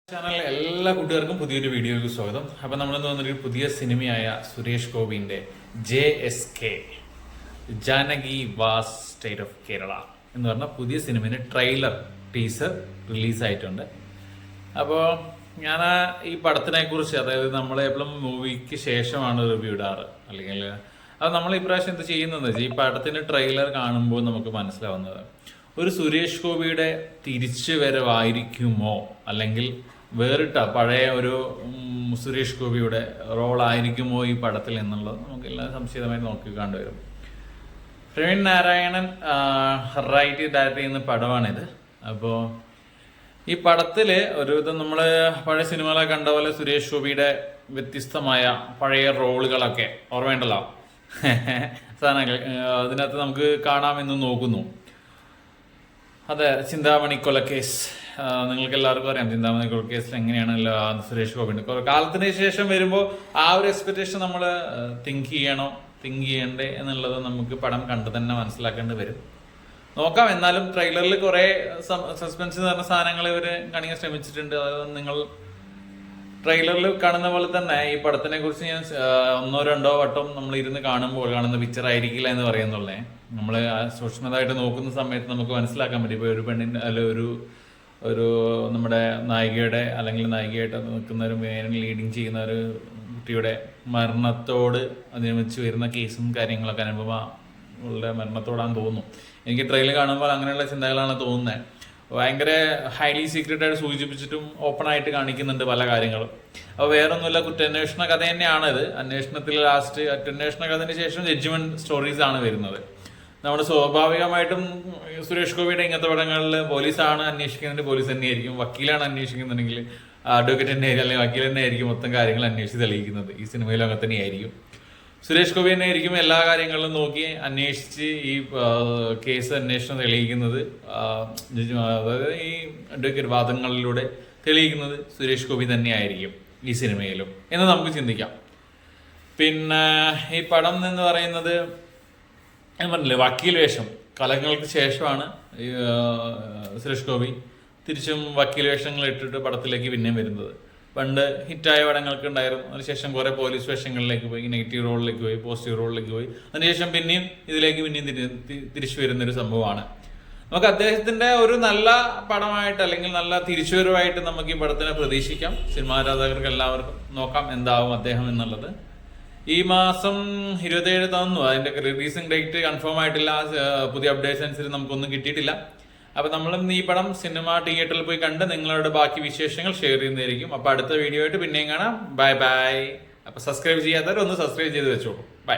ചാനലിലെ എല്ലാ കൂട്ടുകാർക്കും പുതിയൊരു വീഡിയോയിലേക്ക് സ്വാഗതം. അപ്പം നമ്മളിന്ന് വന്നൊരു പുതിയ സിനിമയായ സുരേഷ് ഗോപിന്റെ JSK ജാനകി വാസ് സ്റ്റേറ്റ് ഓഫ് കേരള എന്ന് പറഞ്ഞ പുതിയ സിനിമയുടെ ട്രെയിലർ ടീസർ റിലീസായിട്ടുണ്ട്. അപ്പോൾ ഞാൻ ഈ പടത്തിനെ കുറിച്ച്, അതായത് നമ്മൾ എപ്പോഴും മൂവിക്ക് ശേഷമാണ് റിവ്യൂ ഇടാറ്, അല്ലെങ്കിൽ അത് നമ്മൾ ഇപ്രാവശ്യം എന്ത് ചെയ്യുന്നതെന്ന് വെച്ചാൽ ഈ പടത്തിന്റെ ട്രെയിലർ കാണുമ്പോൾ നമുക്ക് മനസ്സിലാവുന്നത് ഒരു സുരേഷ് ഗോപിയുടെ തിരിച്ചു വരവായിരിക്കുമോ, അല്ലെങ്കിൽ വേറിട്ട പഴയ ഒരു സുരേഷ് ഗോപിയുടെ റോളായിരിക്കുമോ ഈ പടത്തിൽ എന്നുള്ളത് നമുക്ക് എല്ലാം സംശയമായി നോക്കി കണ്ടുവരും. പ്രവീൺ നാരായണൻ റൈറ്റ് ഡയറക്റ്റ് ചെയ്യുന്ന പടമാണിത്. അപ്പോൾ ഈ പടത്തിൽ ഒരുവിധം നമ്മൾ പഴയ സിനിമകളെ കണ്ട പോലെ സുരേഷ് ഗോപിയുടെ വ്യത്യസ്തമായ പഴയ റോളുകളൊക്കെ ഓർമ്മയുണ്ടല്ലോ സാധനങ്ങൾ അതിനകത്ത് നമുക്ക് കാണാമെന്ന് നോക്കുന്നു. അതെ, ചിന്താമണി കൊലക്കേസ് നിങ്ങൾക്ക് എല്ലാവർക്കും അറിയാം. ചിന്താമണി കൊലക്കേസിൽ എങ്ങനെയാണല്ലോ സുരേഷ് ഗോപിന്റെ കുറെ കാലത്തിന് ശേഷം വരുമ്പോൾ ആ ഒരു എക്സ്പെക്ടേഷൻ നമ്മൾ തിങ്ക് ചെയ്യണ്ടേ എന്നുള്ളത് നമുക്ക് പടം കണ്ട് തന്നെ മനസ്സിലാക്കേണ്ടി വരും. നോക്കാം. എന്നാലും ട്രെയിലറിൽ കുറെ സസ്പെൻസ് നിറഞ്ഞ സാധനങ്ങൾ ഇവർ കാണിക്കാൻ ശ്രമിച്ചിട്ടുണ്ട്. അത് നിങ്ങൾ ട്രെയിലറിൽ കാണുന്ന പോലെ തന്നെ ഈ പടത്തിനെ കുറിച്ച് ഞാൻ ഒന്നോ രണ്ടോ വട്ടം നമ്മൾ ഇരുന്ന് കാണുമ്പോൾ കാണുന്ന പിക്ചർ ആയിരിക്കില്ല എന്ന് പറയുന്നുള്ളേ. നമ്മൾ സൂക്ഷ്മതായിട്ട് നോക്കുന്ന സമയത്ത് നമുക്ക് മനസ്സിലാക്കാൻ പറ്റും. ഇപ്പോൾ ഒരു പെണ്ണിൻ്റെ അല്ല ഒരു നമ്മുടെ നായികയുടെ അല്ലെങ്കിൽ നായികയായിട്ട് നിൽക്കുന്ന ഒരു മെയിൻ ലീഡിങ് ചെയ്യുന്ന ഒരു കുട്ടിയുടെ മരണത്തോട് അനുബന്ധിച്ച് വരുന്ന കേസും കാര്യങ്ങളൊക്കെ അനുഭവങ്ങളുടെ മരണത്തോടാന്ന് തോന്നുന്നു. എനിക്ക് ട്രെയിലർ കാണുമ്പോൾ അങ്ങനെയുള്ള ചിന്തകളാണ് തോന്നുന്നത്. ഭയങ്കര ഹൈലി സീക്രട്ട് ആയിട്ട് സൂചിപ്പിച്ചിട്ടും ഓപ്പൺ ആയിട്ട് കാണിക്കുന്നുണ്ട് പല കാര്യങ്ങളും. അപ്പോൾ വേറൊന്നുമില്ല, കുറ്റാന്വേഷണ കഥ തന്നെയാണിത്. അന്വേഷണത്തിൽ ലാസ്റ്റ് അന്വേഷണ കഥയ്ക്ക് ശേഷം ജഡ്ജ്മെന്റ് സ്റ്റോറീസ് ആണ് വരുന്നത്. നമ്മുടെ സ്വാഭാവികമായിട്ടും സുരേഷ് ഗോപിയുടെ ഇങ്ങനത്തെ പടങ്ങളിൽ പോലീസാണ് അന്വേഷിക്കുന്നത്, പോലീസ് തന്നെയായിരിക്കും. വക്കീലാണ് അന്വേഷിക്കുന്നുണ്ടെങ്കിൽ അഡ്വക്കേറ്റ് തന്നെ അല്ലെങ്കിൽ വക്കീൽ തന്നെ ആയിരിക്കും മൊത്തം കാര്യങ്ങൾ അന്വേഷിച്ച് തെളിയിക്കുന്നത്. ഈ സിനിമയിലും അങ്ങനെ തന്നെയായിരിക്കും. സുരേഷ് ഗോപി തന്നെ ആയിരിക്കും എല്ലാ കാര്യങ്ങളിലും നോക്കി അന്വേഷിച്ച് ഈ കേസ് അന്വേഷണം തെളിയിക്കുന്നത്. അതായത് ഈ അഡ്വക്കേറ്റ് വാദങ്ങളിലൂടെ തെളിയിക്കുന്നത് സുരേഷ് ഗോപി തന്നെയായിരിക്കും ഈ സിനിമയിലും എന്ന് നമുക്ക് ചിന്തിക്കാം. പിന്നെ ഈ പടം എന്ന് പറയുന്നത് ഞാൻ പറഞ്ഞില്ലേ, വക്കീൽ വേഷം കാലങ്ങൾക്ക് ശേഷമാണ് സുരേഷ് ഗോപി തിരിച്ചും വക്കീൽ വേഷങ്ങൾ ഇട്ടിട്ട് പടത്തിലേക്ക് പിന്നെയും വരുന്നത്. പണ്ട് ഹിറ്റായ പടങ്ങൾക്ക് ഉണ്ടായിരുന്നു. അതിനുശേഷം കുറെ പോലീസ് വേഷങ്ങളിലേക്ക് പോയി, നെഗറ്റീവ് റോളിലേക്ക് പോയി, പോസിറ്റീവ് റോളിലേക്ക് പോയി. അതിനുശേഷം പിന്നെയും ഇതിലേക്ക് തിരിച്ചു വരുന്നൊരു സംഭവമാണ്. നമുക്ക് അദ്ദേഹത്തിന്റെ ഒരു നല്ല പടമായിട്ട് അല്ലെങ്കിൽ നല്ല തിരിച്ചുവരവായിട്ട് നമുക്ക് ഈ പടത്തിനെ പ്രതീക്ഷിക്കാം. സിനിമാ ആരാധകർക്ക് എല്ലാവർക്കും നോക്കാം എന്താവും അദ്ദേഹം എന്നുള്ളത്. ഈ മാസം 27 തന്നു. അതിന്റെ റിലീസിംഗ് ഡേറ്റ് കൺഫേം ആയിട്ടില്ല. പുതിയ അപ്ഡേറ്റ്സ് അനുസരിച്ച് നമുക്കൊന്നും കിട്ടിയിട്ടില്ല. അപ്പൊ നമ്മളും ഈ പടം സിനിമ തിയേറ്ററിൽ പോയി കണ്ട് നിങ്ങളുടെ ബാക്കി വിശേഷങ്ങൾ ഷെയർ ചെയ്യുന്നതായിരിക്കും. അപ്പൊ അടുത്ത വീഡിയോ ആയിട്ട് പിന്നെയും കാണാം. Bye bye. അപ്പൊ സബ്സ്ക്രൈബ് ചെയ്യാത്തവർ ഒന്ന് സബ്സ്ക്രൈബ് ചെയ്ത് വെച്ചോളൂ. ബൈ.